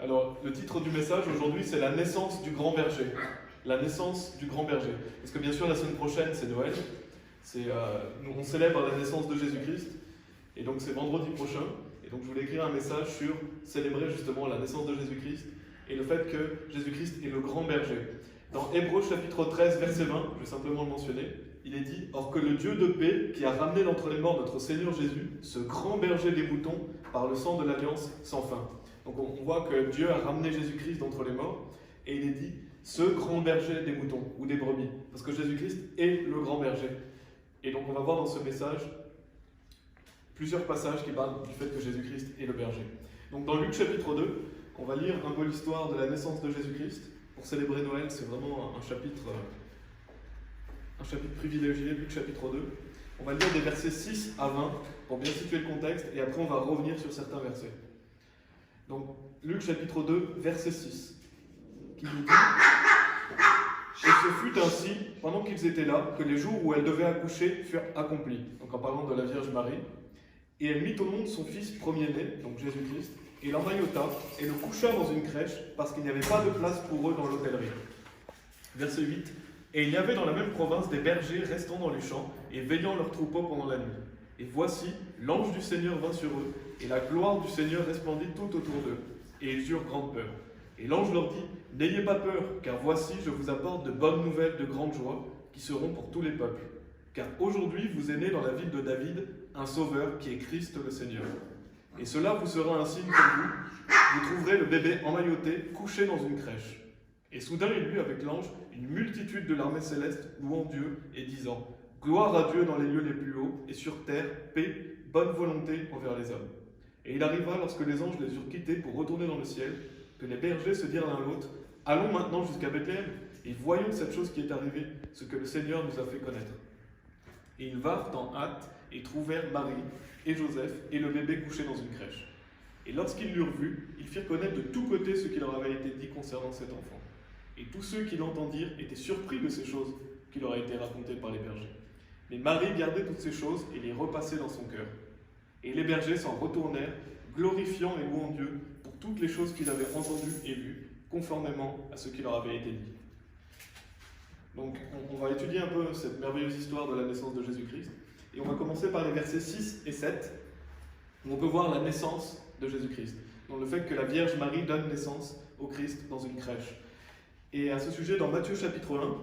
Alors, le titre du message aujourd'hui, c'est la naissance du grand berger. La naissance du grand berger. Parce que bien sûr, la semaine prochaine, c'est Noël. On célèbre la naissance de Jésus-Christ. Et donc, c'est vendredi prochain. Et donc, je voulais écrire un message sur célébrer justement la naissance de Jésus-Christ et le fait que Jésus-Christ est le grand berger. Dans Hébreux chapitre 13, verset 20, je vais simplement le mentionner, il est dit « Or que le Dieu de paix, qui a ramené d'entre les morts notre Seigneur Jésus, ce grand berger des moutons, par le sang de l'alliance sans fin. » Donc on voit que Dieu a ramené Jésus-Christ d'entre les morts, et il est dit « ce grand berger des moutons » ou des brebis, parce que Jésus-Christ est le grand berger. Et donc on va voir dans ce message plusieurs passages qui parlent du fait que Jésus-Christ est le berger. Donc dans Luc chapitre 2, on va lire un peu l'histoire de la naissance de Jésus-Christ. Pour célébrer Noël, c'est vraiment un chapitre privilégié, Luc chapitre 2. On va lire des versets 6 à 20 pour bien situer le contexte, et après on va revenir sur certains versets. Donc, Luc chapitre 2, verset 6, qui nous dit « Et ce fut ainsi, pendant qu'ils étaient là, que les jours où elle devait accoucher furent accomplis. » Donc en parlant de la Vierge Marie. « Et elle mit au monde son fils premier-né, donc Jésus-Christ, et l'emmaillota, et le coucha dans une crèche, parce qu'il n'y avait pas de place pour eux dans l'hôtellerie. » Verset 8. « Et il y avait dans la même province des bergers restant dans les champs, et veillant leurs troupeaux pendant la nuit. Et voici, l'ange du Seigneur vint sur eux, et la gloire du Seigneur resplendit tout autour d'eux, et ils eurent grande peur. Et l'ange leur dit, n'ayez pas peur, car voici, je vous apporte de bonnes nouvelles de grande joie, qui seront pour tous les peuples. Car aujourd'hui vous est né dans la ville de David un sauveur qui est Christ le Seigneur. Et cela vous sera un signe pour vous, vous trouverez le bébé emmailloté, couché dans une crèche. Et soudain il eut avec l'ange une multitude de l'armée céleste, louant Dieu et disant, gloire à Dieu dans les lieux les plus hauts, et sur terre, paix, bonne volonté envers les hommes. Et il arriva, lorsque les anges les eurent quittés pour retourner dans le ciel, que les bergers se dirent l'un l'autre, allons maintenant jusqu'à Bethléem, et voyons cette chose qui est arrivée, ce que le Seigneur nous a fait connaître. Et ils vinrent en hâte, et trouvèrent Marie et Joseph, et le bébé couché dans une crèche. Et lorsqu'ils l'eurent vu, ils firent connaître de tous côtés ce qui leur avait été dit concernant cet enfant. Et tous ceux qui l'entendirent étaient surpris de ces choses qui leur avaient été racontées par les bergers. Mais Marie gardait toutes ces choses et les repassait dans son cœur. Et les bergers s'en retournèrent, glorifiant et louant Dieu pour toutes les choses qu'ils avaient entendues et vues, conformément à ce qui leur avait été dit. Donc, on va étudier un peu cette merveilleuse histoire de la naissance de Jésus-Christ. Et on va commencer par les versets 6 et 7, où on peut voir la naissance de Jésus-Christ. Donc, le fait que la Vierge Marie donne naissance au Christ dans une crèche. Et à ce sujet, dans Matthieu chapitre 1,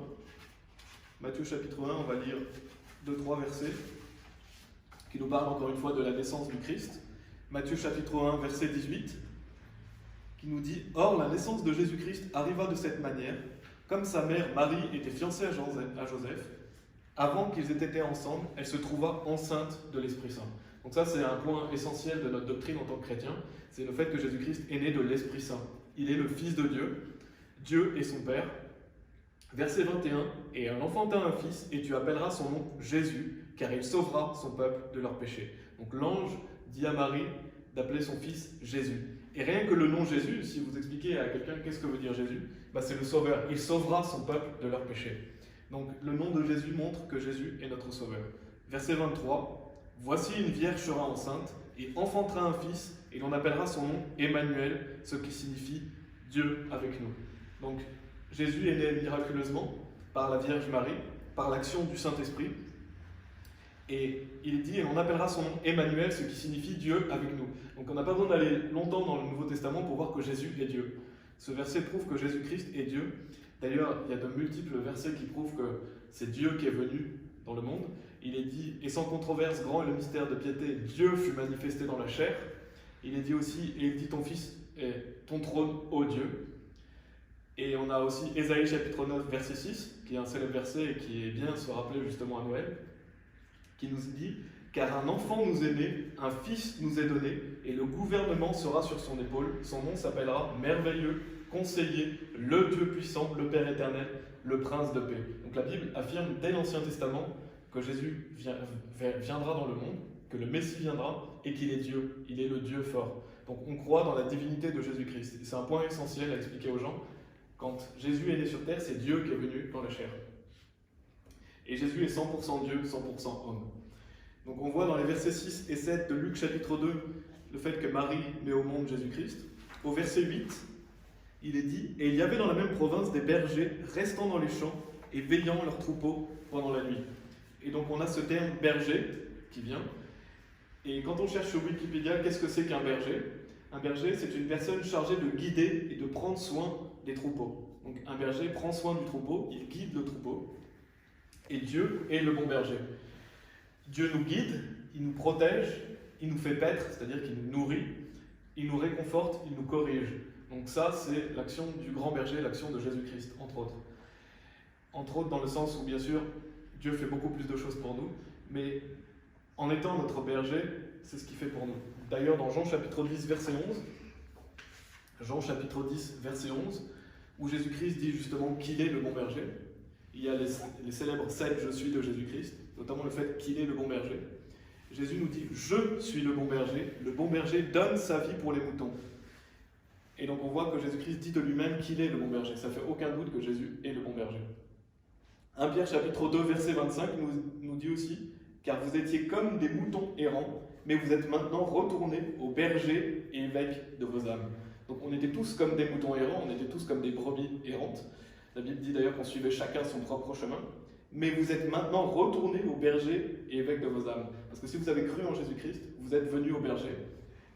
on va lire 2-3 versets qui nous parlent encore une fois de la naissance du Christ. Matthieu chapitre 1, verset 18, qui nous dit « Or, la naissance de Jésus-Christ arriva de cette manière, comme sa mère Marie était fiancée à Joseph, avant qu'ils aient été ensemble, elle se trouva enceinte de l'Esprit Saint. » Donc ça, c'est un point essentiel de notre doctrine en tant que chrétien, c'est le fait que Jésus-Christ est né de l'Esprit Saint. Il est le Fils de Dieu, Dieu est son Père. Verset 21, « Et elle enfanta un fils, et tu appelleras son nom Jésus, car il sauvera son peuple de leurs péchés. » Donc l'ange dit à Marie d'appeler son fils Jésus. Et rien que le nom Jésus, si vous expliquez à quelqu'un qu'est-ce que veut dire Jésus, c'est le sauveur. Il sauvera son peuple de leurs péchés. Donc le nom de Jésus montre que Jésus est notre sauveur. Verset 23, « Voici une vierge sera enceinte, et enfantera un fils, et l'on appellera son nom Emmanuel, ce qui signifie Dieu avec nous. » Donc, Jésus est né miraculeusement par la Vierge Marie, par l'action du Saint-Esprit. Et il dit, et on appellera son nom Emmanuel, ce qui signifie Dieu avec nous. Donc on n'a pas besoin d'aller longtemps dans le Nouveau Testament pour voir que Jésus est Dieu. Ce verset prouve que Jésus-Christ est Dieu. D'ailleurs, il y a de multiples versets qui prouvent que c'est Dieu qui est venu dans le monde. Il est dit, et sans controverse, grand est le mystère de piété, Dieu fut manifesté dans la chair. Il est dit aussi, et il dit, ton Fils est ton trône, ô Dieu. Et on a aussi Ésaïe chapitre 9, verset 6, qui est un célèbre verset et qui est bien se rappeler justement à Noël, qui nous dit « Car un enfant nous est né, un fils nous est donné, et le gouvernement sera sur son épaule. Son nom s'appellera Merveilleux, Conseiller, le Dieu puissant, le Père éternel, le Prince de paix. » Donc la Bible affirme dès l'Ancien Testament que Jésus viendra dans le monde, que le Messie viendra, et qu'il est Dieu, il est le Dieu fort. Donc on croit dans la divinité de Jésus-Christ. C'est un point essentiel à expliquer aux gens. Quand Jésus est né sur terre, c'est Dieu qui est venu dans la chair. Et Jésus est 100% Dieu, 100% homme. Donc on voit dans les versets 6 et 7 de Luc chapitre 2 le fait que Marie met au monde Jésus-Christ. au verset 8, il est dit « Et il y avait dans la même province des bergers restant dans les champs et veillant leurs troupeaux pendant la nuit. » Et donc on a ce terme « berger » qui vient. Et quand on cherche sur Wikipédia, qu'est-ce que c'est qu'un berger? Un berger, c'est une personne chargée de guider et de prendre soin des troupeaux. Donc un berger prend soin du troupeau, il guide le troupeau. Et Dieu est le bon berger. Dieu nous guide, il nous protège, il nous fait paître, c'est-à-dire qu'il nous nourrit, il nous réconforte, il nous corrige. Donc ça, c'est l'action du grand berger, l'action de Jésus-Christ, entre autres. Entre autres dans le sens où, bien sûr, Dieu fait beaucoup plus de choses pour nous, mais en étant notre berger, c'est ce qu'il fait pour nous. D'ailleurs, dans Jean chapitre 10, verset 11, Jean chapitre 10, verset 11, où Jésus-Christ dit justement qu'il est le bon berger, il y a les célèbres 7 « Je suis » de Jésus-Christ, notamment le fait qu'il est le bon berger. Jésus nous dit « Je suis le bon berger donne sa vie pour les moutons ». Et donc on voit que Jésus-Christ dit de lui-même qu'il est le bon berger. Ça ne fait aucun doute que Jésus est le bon berger. 1 Pierre chapitre 2, verset 25 nous dit aussi « Car vous étiez comme des moutons errants, mais vous êtes maintenant retournés au berger et évêque de vos âmes. » Donc on était tous comme des moutons errants, on était tous comme des brebis errantes. La Bible dit d'ailleurs qu'on suivait chacun son propre chemin. Mais vous êtes maintenant retournés au berger et évêque de vos âmes. Parce que si vous avez cru en Jésus-Christ, vous êtes venus au berger,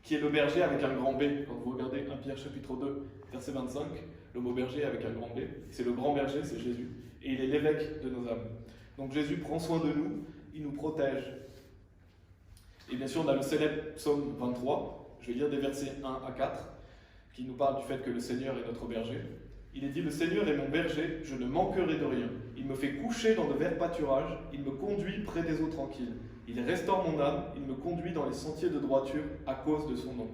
qui est le berger avec un grand B. Quand vous regardez 1 Pierre chapitre 2, verset 25, le mot berger avec un grand B, c'est le grand berger, c'est Jésus. Et il est l'évêque de nos âmes. Donc Jésus prend soin de nous, il nous protège. Et bien sûr, on a le célèbre psaume 23, je vais lire des versets 1 à 4, qui nous parle du fait que le Seigneur est notre berger. Il est dit « Le Seigneur est mon berger, je ne manquerai de rien. Il me fait coucher dans de verts pâturages, il me conduit près des eaux tranquilles. Il restaure mon âme, il me conduit dans les sentiers de droiture à cause de son nom.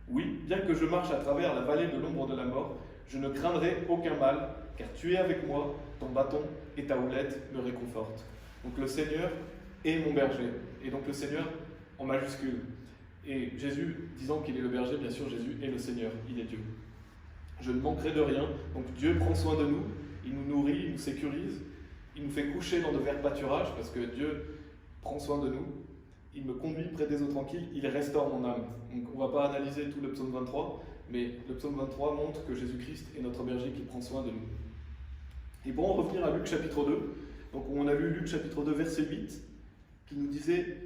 Oui, bien que je marche à travers la vallée de l'ombre de la mort, je ne craindrai aucun mal, car tu es avec moi, ton bâton et ta houlette me réconfortent. » Donc le Seigneur est mon berger. Et donc le Seigneur en majuscule. Et Jésus, disant qu'il est le berger, bien sûr, Jésus est le Seigneur, il est Dieu. Je ne manquerai de rien. Donc Dieu prend soin de nous, il nous nourrit, il nous sécurise, il nous fait coucher dans de verts pâturages, parce que Dieu prend soin de nous, il me conduit près des eaux tranquilles, il restaure mon âme. Donc on ne va pas analyser tout le psaume 23, mais le psaume 23 montre que Jésus-Christ est notre berger qui prend soin de nous. Et pour en revenir à Luc chapitre 2, donc on a lu Luc chapitre 2 verset 8, qui nous disait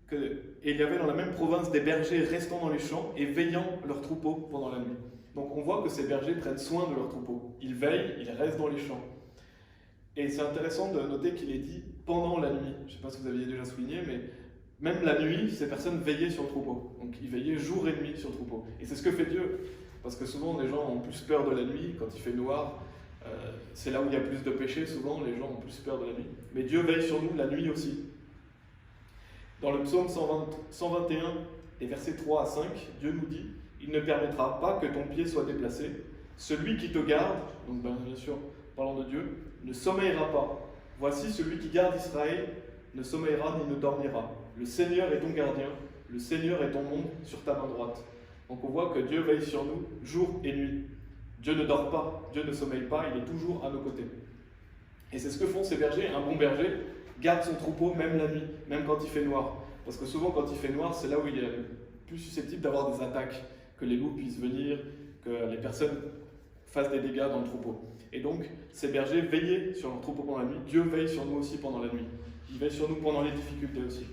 que et il y avait dans la même province des bergers restant dans les champs et veillant leurs troupeaux pendant la nuit. Donc on voit que ces bergers prennent soin de leurs troupeaux. Ils veillent, ils restent dans les champs. Et c'est intéressant de noter qu'il est dit pendant la nuit. Je ne sais pas si vous aviez déjà souligné, mais même la nuit, ces personnes veillaient sur le troupeau. Donc ils veillaient jour et nuit sur le troupeau. Et c'est ce que fait Dieu. Parce que souvent, les gens ont plus peur de la nuit. Quand il fait noir, c'est là où il y a plus de péché. Souvent, les gens ont plus peur de la nuit. Mais Dieu veille sur nous la nuit aussi. Dans le psaume 121, les versets 3 à 5, Dieu nous dit « Il ne permettra pas que ton pied soit déplacé. Celui qui te garde, donc bien sûr, parlant de Dieu, ne sommeillera pas. Voici celui qui garde Israël ne sommeillera ni ne dormira. Le Seigneur est ton gardien, le Seigneur est ton ombre sur ta main droite. » Donc on voit que Dieu veille sur nous jour et nuit. Dieu ne dort pas, Dieu ne sommeille pas, il est toujours à nos côtés. Et c'est ce que font ces bergers. Un bon berger garde son troupeau même la nuit, même quand il fait noir. Parce que souvent quand il fait noir, c'est là où il est plus susceptible d'avoir des attaques, que les loups puissent venir, que les personnes fassent des dégâts dans le troupeau. Et donc, ces bergers veillaient sur leur troupeau pendant la nuit. Dieu veille sur nous aussi pendant la nuit. Il veille sur nous pendant les difficultés aussi.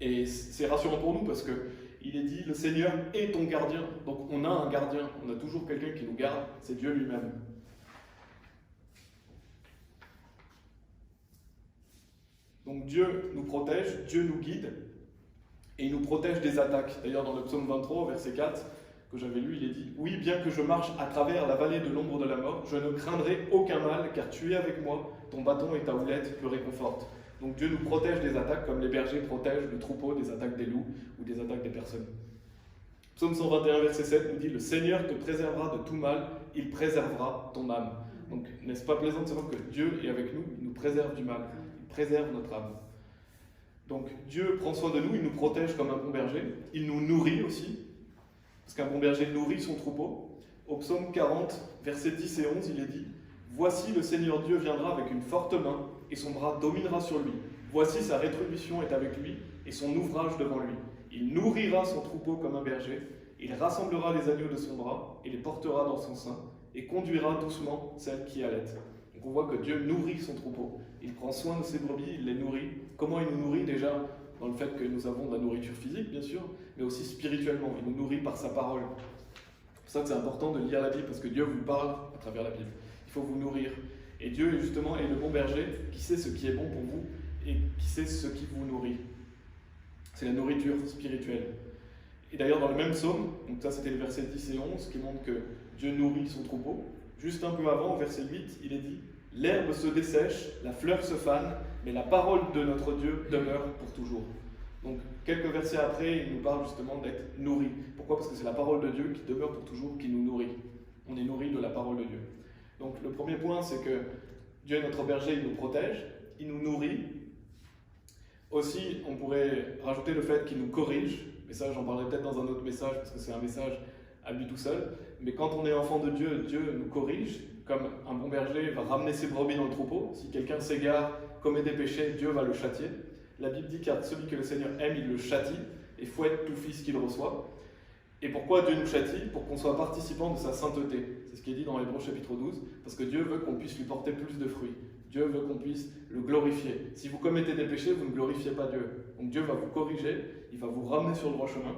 Et c'est rassurant pour nous parce qu'il est dit, le Seigneur est ton gardien. Donc on a un gardien, on a toujours quelqu'un qui nous garde, c'est Dieu lui-même. Donc Dieu nous protège, Dieu nous guide, et il nous protège des attaques. D'ailleurs dans le psaume 23, verset 4, que j'avais lu, il est dit « Oui, bien que je marche à travers la vallée de l'ombre de la mort, je ne craindrai aucun mal, car tu es avec moi, ton bâton et ta houlette me réconfortent. » Donc Dieu nous protège des attaques comme les bergers protègent le troupeau des attaques des loups ou des attaques des personnes. Psaume 121, verset 7 nous dit « Le Seigneur te préservera de tout mal, il préservera ton âme. » Donc n'est-ce pas plaisant de savoir que Dieu est avec nous, il nous préserve du mal, il préserve notre âme. Donc Dieu prend soin de nous, il nous protège comme un bon berger, il nous nourrit aussi, parce qu'un bon berger nourrit son troupeau. Au psaume 40, versets 10 et 11, il est dit « Voici le Seigneur Dieu viendra avec une forte main, et son bras dominera sur lui. Voici sa rétribution est avec lui, et son ouvrage devant lui. Il nourrira son troupeau comme un berger, Il rassemblera les agneaux de son bras et les portera dans son sein et conduira doucement celles qui allaitent. Donc on voit que Dieu nourrit son troupeau. Il prend soin de ses brebis, il les nourrit. Comment il nous nourrit? Déjà dans le fait que nous avons de la nourriture physique, bien sûr, mais aussi spirituellement. Il nous nourrit par sa parole. C'est pour ça que c'est important de lire la Bible, parce que Dieu vous parle à travers la Bible. Il faut vous nourrir. Et Dieu, justement, est le bon berger qui sait ce qui est bon pour vous et qui sait ce qui vous nourrit. C'est la nourriture spirituelle. Et d'ailleurs, dans le même psaume, donc ça c'était le verset 10 et 11, qui montre que Dieu nourrit son troupeau. Juste un peu avant, au verset 8, il est dit « L'herbe se dessèche, la fleur se fane, mais la parole de notre Dieu demeure pour toujours. » Donc, quelques versets après, il nous parle justement d'être nourri. Pourquoi? Parce que c'est la parole de Dieu qui demeure pour toujours, qui nous nourrit. On est nourri de la parole de Dieu. Donc, le premier point, c'est que Dieu est notre berger, il nous protège, il nous nourrit. Aussi, on pourrait rajouter le fait qu'il nous corrige. Mais ça, j'en parlerai peut-être dans un autre message, parce que c'est un message à lui tout seul. Mais quand on est enfant de Dieu, Dieu nous corrige. Comme un bon berger va ramener ses brebis dans le troupeau. Si quelqu'un s'égare, commet des péchés, Dieu va le châtier. La Bible dit car celui que le Seigneur aime, il le châtie et fouette tout fils qu'il reçoit. Et pourquoi Dieu nous châtie? Pour qu'on soit participant de sa sainteté. C'est ce qui est dit dans Hébreux chapitre 12, parce que Dieu veut qu'on puisse lui porter plus de fruits. Dieu veut qu'on puisse le glorifier. Si vous commettez des péchés, vous ne glorifiez pas Dieu. Donc Dieu va vous corriger, il va vous ramener sur le droit chemin.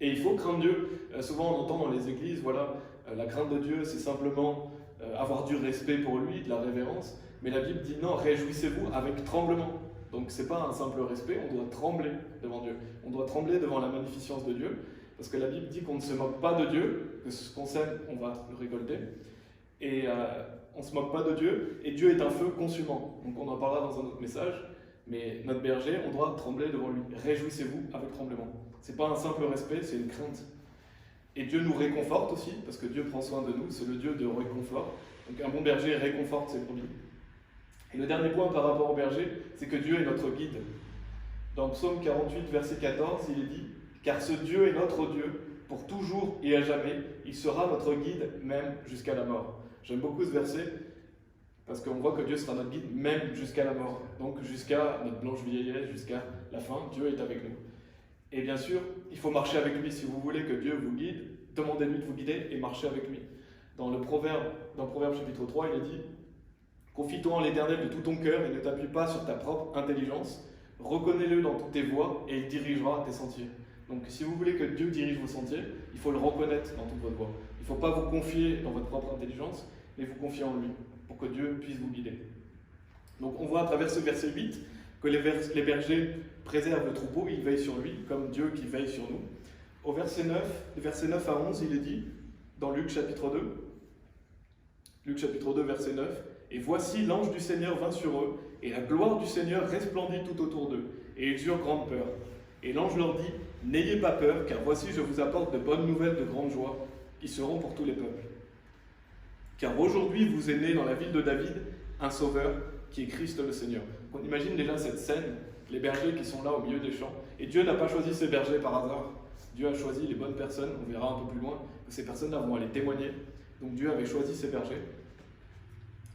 Et il faut craindre Dieu. Souvent on entend dans les églises, voilà, la crainte de Dieu, c'est simplement avoir du respect pour lui, de la révérence. Mais la Bible dit non, réjouissez-vous avec tremblement. Donc ce n'est pas un simple respect, on doit trembler devant Dieu. On doit trembler devant la magnificence de Dieu, parce que la Bible dit qu'on ne se moque pas de Dieu, que ce qu'on sème, on va le récolter. Et on ne se moque pas de Dieu, et Dieu est un feu consumant. Donc on en parlera dans un autre message, mais notre berger, on doit trembler devant lui. Réjouissez-vous avec tremblement. Ce n'est pas un simple respect, c'est une crainte. Et Dieu nous réconforte aussi, parce que Dieu prend soin de nous, c'est le Dieu de réconfort. Donc un bon berger réconforte ses brebis. Et le dernier point par rapport au berger, c'est que Dieu est notre guide. Dans Psaume 48, verset 14, il est dit « Car ce Dieu est notre Dieu, pour toujours et à jamais, il sera notre guide, même jusqu'à la mort. » J'aime beaucoup ce verset, parce qu'on voit que Dieu sera notre guide, même jusqu'à la mort. Donc jusqu'à notre blanche vieillesse, jusqu'à la fin, Dieu est avec nous. Et bien sûr, il faut marcher avec lui. Si vous voulez que Dieu vous guide, demandez-lui de vous guider et marchez avec lui. Dans Proverbe chapitre 3, il est dit « Confie-toi en l'Éternel de tout ton cœur et ne t'appuie pas sur ta propre intelligence. Reconnais-le dans toutes tes voies et il dirigera tes sentiers. » Donc si vous voulez que Dieu dirige vos sentiers, il faut le reconnaître dans toute votre voie. Il ne faut pas vous confier dans votre propre intelligence, mais vous confier en lui, pour que Dieu puisse vous guider. Donc on voit à travers ce verset 8 que les bergers préservent le troupeau, ils veillent sur lui, comme Dieu qui veille sur nous. Au verset 9, de verset 9 à 11, il est dit, dans Luc chapitre 2, verset 9, « Et voici l'ange du Seigneur vint sur eux, et la gloire du Seigneur resplendit tout autour d'eux, et ils eurent grande peur. Et l'ange leur dit, « N'ayez pas peur, car voici je vous apporte de bonnes nouvelles de grande joie, qui seront pour tous les peuples. Car aujourd'hui vous est né dans la ville de David un sauveur, qui est Christ le Seigneur. » On imagine déjà cette scène, les bergers qui sont là au milieu des champs. Et Dieu n'a pas choisi ces bergers par hasard. Dieu a choisi les bonnes personnes, on verra un peu plus loin, que ces personnes-là vont aller témoigner. Donc Dieu avait choisi ces bergers.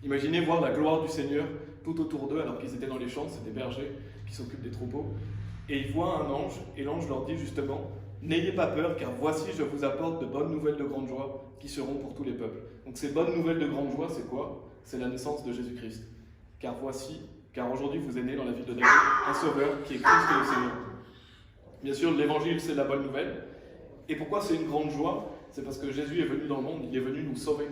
Imaginez voir la gloire du Seigneur tout autour d'eux, alors qu'ils étaient dans les champs, c'est des bergers qui s'occupent des troupeaux. Et ils voient un ange, et l'ange leur dit justement, « N'ayez pas peur, car voici je vous apporte de bonnes nouvelles de grande joie, qui seront pour tous les peuples. » Donc ces bonnes nouvelles de grande joie, c'est quoi? C'est la naissance de Jésus-Christ. Car aujourd'hui vous est né dans la ville de David un sauveur qui est Christ le Seigneur. Bien sûr, l'évangile c'est la bonne nouvelle. Et pourquoi c'est une grande joie? C'est parce que Jésus est venu dans le monde, il est venu nous sauver.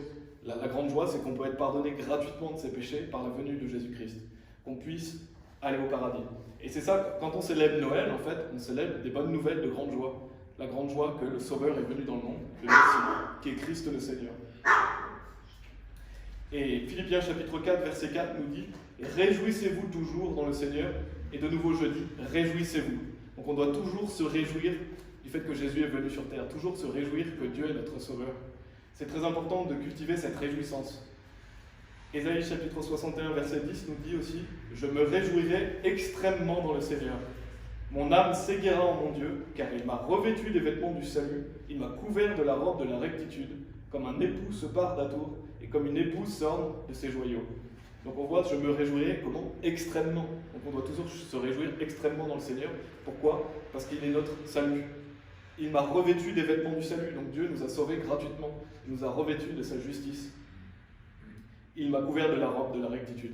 La grande joie, c'est qu'on peut être pardonné gratuitement de ses péchés par la venue de Jésus-Christ. Qu'on puisse aller au paradis. Et c'est ça, quand on célèbre Noël, en fait, on célèbre des bonnes nouvelles de grande joie. La grande joie que le Sauveur est venu dans le monde, le Messie, qui est Christ le Seigneur. Et Philippiens chapitre 4, verset 4 nous dit « Réjouissez-vous toujours dans le Seigneur » et de nouveau je dis « Réjouissez-vous ». Donc on doit toujours se réjouir du fait que Jésus est venu sur terre, toujours se réjouir que Dieu est notre Sauveur. C'est très important de cultiver cette réjouissance. Ésaïe chapitre 61, verset 10 nous dit aussi « Je me réjouirai extrêmement dans le Seigneur. Mon âme s'égaira en mon Dieu, car il m'a revêtu des vêtements du salut, il m'a couvert de la robe de la rectitude, comme un époux se pare d'atour, et comme une épouse s'orne de ses joyaux. » Donc on voit, je me réjouirai comment? Extrêmement. Donc on doit toujours se réjouir extrêmement dans le Seigneur. Pourquoi? Parce qu'il est notre salut. Il m'a revêtu des vêtements du salut. Donc Dieu nous a sauvés gratuitement. Il nous a revêtus de sa justice. Il m'a couvert de la robe de la rectitude.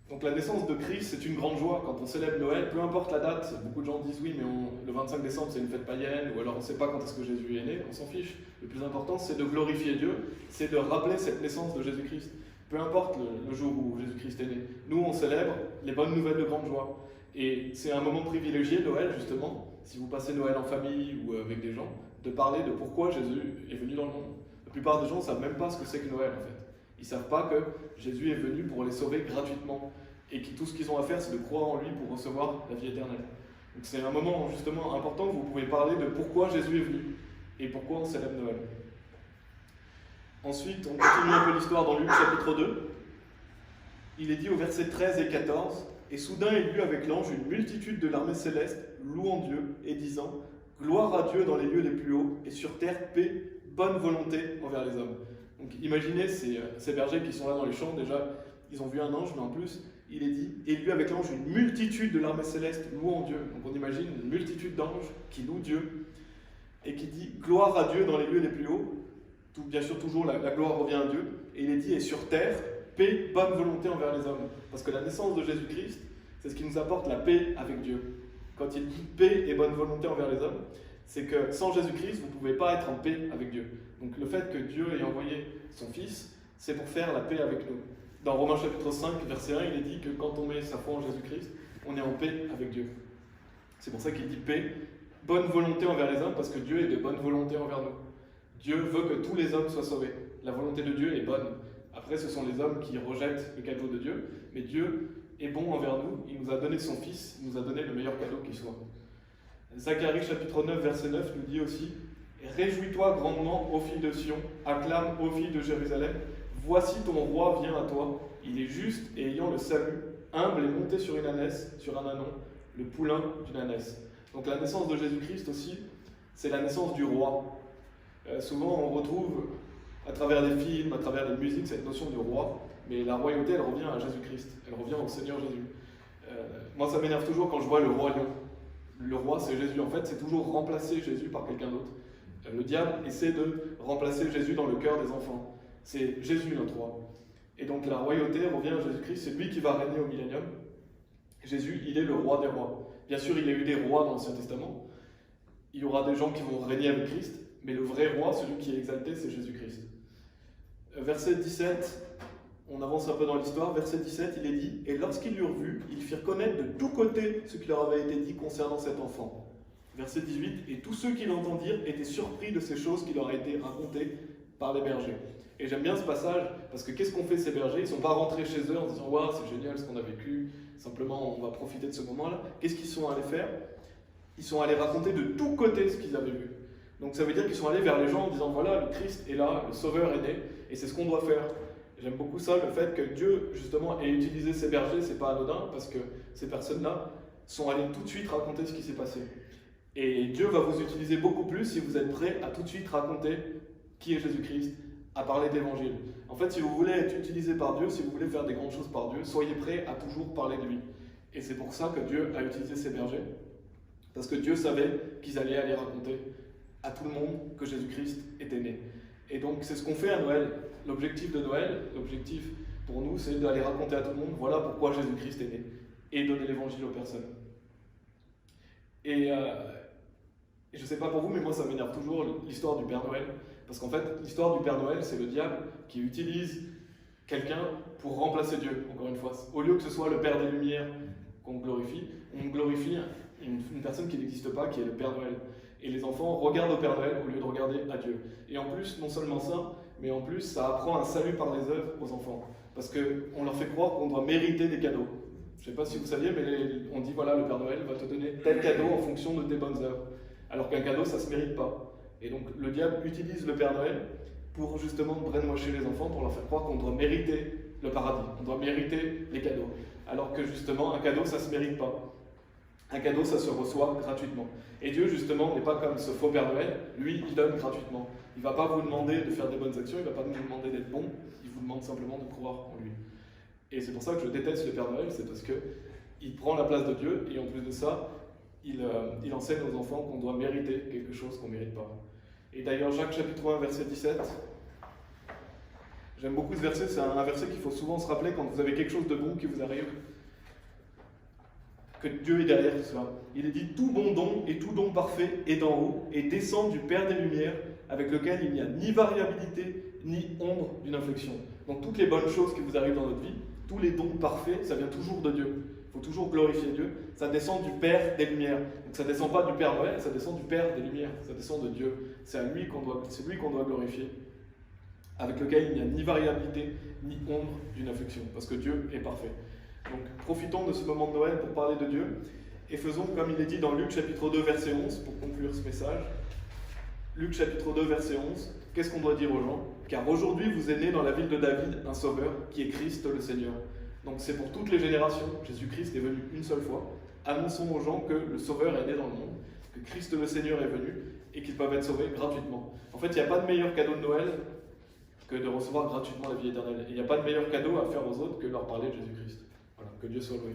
Donc la naissance de Christ, c'est une grande joie quand on célèbre Noël, peu importe la date. Beaucoup de gens disent oui, mais le 25 décembre c'est une fête païenne, ou alors on ne sait pas quand est-ce que Jésus est né, on s'en fiche. Le plus important c'est de glorifier Dieu, c'est de rappeler cette naissance de Jésus-Christ. Peu importe le jour où Jésus-Christ est né. Nous on célèbre les bonnes nouvelles de grande joie. Et c'est un moment privilégié, Noël justement, si vous passez Noël en famille ou avec des gens, de parler de pourquoi Jésus est venu dans le monde. La plupart des gens ne savent même pas ce que c'est que Noël en fait. Ils ne savent pas que Jésus est venu pour les sauver gratuitement. Et que tout ce qu'ils ont à faire, c'est de croire en lui pour recevoir la vie éternelle. Donc c'est un moment justement important où vous pouvez parler de pourquoi Jésus est venu et pourquoi on célèbre Noël. Ensuite, on continue un peu l'histoire dans Luc chapitre 2. Il est dit au verset 13 et 14 « Et soudain il y eut avec l'ange une multitude de l'armée céleste, louant Dieu et disant « Gloire à Dieu dans les lieux les plus hauts, et sur terre paix, bonne volonté envers les hommes. » Donc imaginez ces bergers qui sont là dans les champs, déjà ils ont vu un ange, mais en plus il est dit « Et il y eut avec l'ange une multitude de l'armée céleste louant Dieu. » Donc on imagine une multitude d'anges qui louent Dieu et qui dit « Gloire à Dieu dans les lieux les plus hauts. » Bien sûr toujours la gloire revient à Dieu. Et il est dit « Et sur terre, paix, bonne volonté envers les hommes. » Parce que la naissance de Jésus-Christ, c'est ce qui nous apporte la paix avec Dieu. Quand il dit paix et bonne volonté envers les hommes, c'est que sans Jésus-Christ, vous ne pouvez pas être en paix avec Dieu. Donc le fait que Dieu ait envoyé son Fils, c'est pour faire la paix avec nous. Dans Romains chapitre 5, verset 1, il est dit que quand on met sa foi en Jésus-Christ, on est en paix avec Dieu. C'est pour ça qu'il dit paix, bonne volonté envers les hommes, parce que Dieu est de bonne volonté envers nous. Dieu veut que tous les hommes soient sauvés. La volonté de Dieu est bonne. Après, ce sont les hommes qui rejettent le cadeau de Dieu, mais Dieu est bon envers nous. Il nous a donné son Fils, il nous a donné le meilleur cadeau qui soit. Zacharie chapitre 9, verset 9 nous dit aussi « Réjouis-toi grandement, ô fille de Sion, acclame, ô fille de Jérusalem, voici ton roi vient à toi, il est juste et ayant le salut, humble et monté sur une ânesse, sur un ânon, le poulain d'une ânesse. » Donc la naissance de Jésus-Christ aussi, c'est la naissance du roi. Souvent on retrouve à travers des films, à travers des musiques, cette notion de roi, mais la royauté elle revient à Jésus-Christ, elle revient au Seigneur Jésus. Moi ça m'énerve toujours quand je vois le roi lion. Le roi c'est Jésus, en fait c'est toujours remplacer Jésus par quelqu'un d'autre. Le diable essaie de remplacer Jésus dans le cœur des enfants. C'est Jésus notre roi. Et donc la royauté revient à Jésus-Christ, c'est lui qui va régner au millénium. Jésus, il est le roi des rois. Bien sûr, il y a eu des rois dans l'Ancien Testament. Il y aura des gens qui vont régner avec Christ, mais le vrai roi, celui qui est exalté, c'est Jésus-Christ. Verset 17, on avance un peu dans l'histoire. Verset 17, il est dit « Et lorsqu'ils l'eurent vu, ils firent connaître de tous côtés ce qui leur avait été dit concernant cet enfant. » Verset 18, « Et tous ceux qui l'entendirent étaient surpris de ces choses qui leur avaient été racontées par les bergers. » Et j'aime bien ce passage, parce que qu'est-ce qu'ont fait ces bergers? Ils ne sont pas rentrés chez eux en disant « Waouh, c'est génial ce qu'on a vécu, simplement on va profiter de ce moment-là. » Qu'est-ce qu'ils sont allés faire? Ils sont allés raconter de tous côtés ce qu'ils avaient vu. Donc ça veut dire qu'ils sont allés vers les gens en disant « Voilà, le Christ est là, le Sauveur est né, et c'est ce qu'on doit faire. » J'aime beaucoup ça, le fait que Dieu, justement, ait utilisé ces bergers, c'est pas anodin, parce que ces personnes-là sont allées tout de suite raconter ce qui s'est passé. Et Dieu va vous utiliser beaucoup plus si vous êtes prêts à tout de suite raconter qui est Jésus-Christ, à parler d'évangile. En fait, si vous voulez être utilisé par Dieu, si vous voulez faire des grandes choses par Dieu, soyez prêts à toujours parler de lui. Et c'est pour ça que Dieu a utilisé ces bergers, parce que Dieu savait qu'ils allaient aller raconter à tout le monde que Jésus-Christ était né. Et donc c'est ce qu'on fait à Noël. L'objectif de Noël, l'objectif pour nous, c'est d'aller raconter à tout le monde, voilà pourquoi Jésus-Christ est né, et donner l'évangile aux personnes. Et je ne sais pas pour vous, mais moi ça m'énerve toujours l'histoire du Père Noël, parce qu'en fait, l'histoire du Père Noël, c'est le diable qui utilise quelqu'un pour remplacer Dieu, encore une fois. Au lieu que ce soit le Père des Lumières qu'on glorifie, on glorifie une personne qui n'existe pas, qui est le Père Noël. Et les enfants regardent au Père Noël au lieu de regarder à Dieu. Et en plus, non seulement ça, mais en plus, ça apprend un salut par les œuvres aux enfants. Parce qu'on leur fait croire qu'on doit mériter des cadeaux. Je ne sais pas si vous saviez, mais on dit voilà, le Père Noël va te donner tel cadeau en fonction de tes bonnes œuvres. Alors qu'un cadeau, ça ne se mérite pas. Et donc, le diable utilise le Père Noël pour justement brainwasher les enfants, pour leur faire croire qu'on doit mériter le paradis, on doit mériter les cadeaux. Alors que justement, un cadeau, ça ne se mérite pas. Un cadeau, ça se reçoit gratuitement. Et Dieu, justement, n'est pas comme ce faux Père Noël. Lui, il donne gratuitement. Il ne va pas vous demander de faire des bonnes actions, il ne va pas vous demander d'être bon, il vous demande simplement de croire en lui. Et c'est pour ça que je déteste le Père Noël, c'est parce qu'il prend la place de Dieu, et en plus de ça, il enseigne aux enfants qu'on doit mériter quelque chose qu'on ne mérite pas. Et d'ailleurs, Jacques chapitre 1, verset 17, j'aime beaucoup ce verset, c'est un verset qu'il faut souvent se rappeler quand vous avez quelque chose de bon qui vous arrive, que Dieu est derrière tout cela. Il est dit « Tout bon don et tout don parfait est d'en haut et descend du Père des Lumières, avec lequel il n'y a ni variabilité, ni ombre d'une inflexion. » Donc toutes les bonnes choses qui vous arrivent dans notre vie, tous les dons parfaits, ça vient toujours de Dieu. Il faut toujours glorifier Dieu. Ça descend du Père des Lumières. Donc ça ne descend pas du Père Noël, ça descend du Père des Lumières. Ça descend de Dieu. C'est lui qu'on doit glorifier, avec lequel il n'y a ni variabilité, ni ombre d'une affection, parce que Dieu est parfait. Donc profitons de ce moment de Noël pour parler de Dieu, et faisons comme il est dit dans Luc chapitre 2, verset 11, pour conclure ce message. Luc chapitre 2, verset 11, qu'est-ce qu'on doit dire aux gens ? Car aujourd'hui vous est né dans la ville de David un sauveur, qui est Christ le Seigneur. Donc c'est pour toutes les générations, Jésus-Christ est venu une seule fois. Annonçons aux gens que le Sauveur est né dans le monde, que Christ le Seigneur est venu, et qu'ils peuvent être sauvés gratuitement. En fait, il n'y a pas de meilleur cadeau de Noël que de recevoir gratuitement la vie éternelle. Et il n'y a pas de meilleur cadeau à faire aux autres que leur parler de Jésus-Christ. Voilà, que Dieu soit loué.